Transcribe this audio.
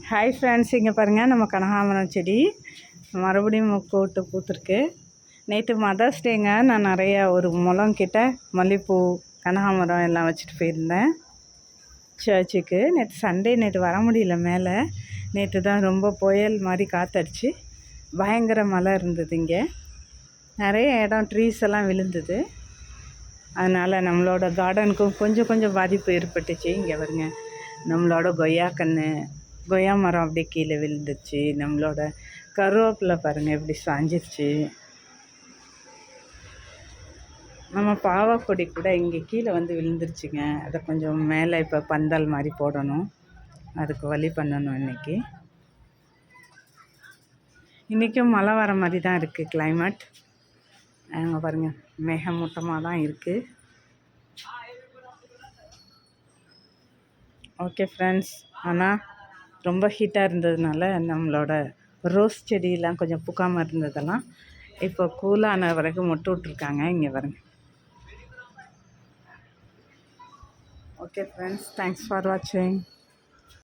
Hi friends, இங்கே பாருங்கள் நம்ம கனகாமரம் செடி மறுபடியும் மொக்கு விட்டு பூத்துருக்கு. நேற்று மதர்ஸ் டேங்க, நான் நிறையா ஒரு முழம் கிட்ட மல்லிகைப்பூ கனகாமரம் எல்லாம் வச்சுட்டு போயிருந்தேன் சர்ச்சுக்கு. நேற்று வர முடியல மேலே. நேற்று தான் ரொம்ப புயல் மாதிரி காற்றடிச்சு பயங்கர மழை இருந்தது. இங்கே நிறைய இடம் ட்ரீஸ் எல்லாம் விழுந்தது. அதனால் நம்மளோட கார்டனுக்கும் கொஞ்சம் பாதிப்பு ஏற்பட்டுச்சு. இங்கே பாருங்க, நம்மளோட கொய்யா மரம் அப்படியே கீழே விழுந்துச்சு. நம்மளோட கருவேப்பிலை பாருங்கள் எப்படி சாஞ்சிருச்சு. நம்ம பாவக்கொடி கூட இங்கே கீழே வந்து விழுந்துருச்சுங்க. அதை கொஞ்சம் மேலே இப்போ பந்தல் மாதிரி போடணும், அதுக்கு வழி பண்ணணும். இன்றைக்கும் மழை வர மாதிரி தான் இருக்குது கிளைமேட். அங்கே பாருங்கள், மேகமூட்டமாக தான் இருக்குது. ஓகே ஃப்ரெண்ட்ஸ், ஆனால் ரொம்ப ஹீட்டாக இருந்ததுனால நம்மளோட ரோஸ் செடியெலாம் கொஞ்சம் பூக்காமல் இருந்ததெல்லாம் இப்போ கூலான வரைக்கும் மொட்டு விட்ருக்காங்க. இங்கே பாருங்க. ஓகே ஃப்ரெண்ட்ஸ், தேங்க்ஸ் ஃபார் வாட்சிங்.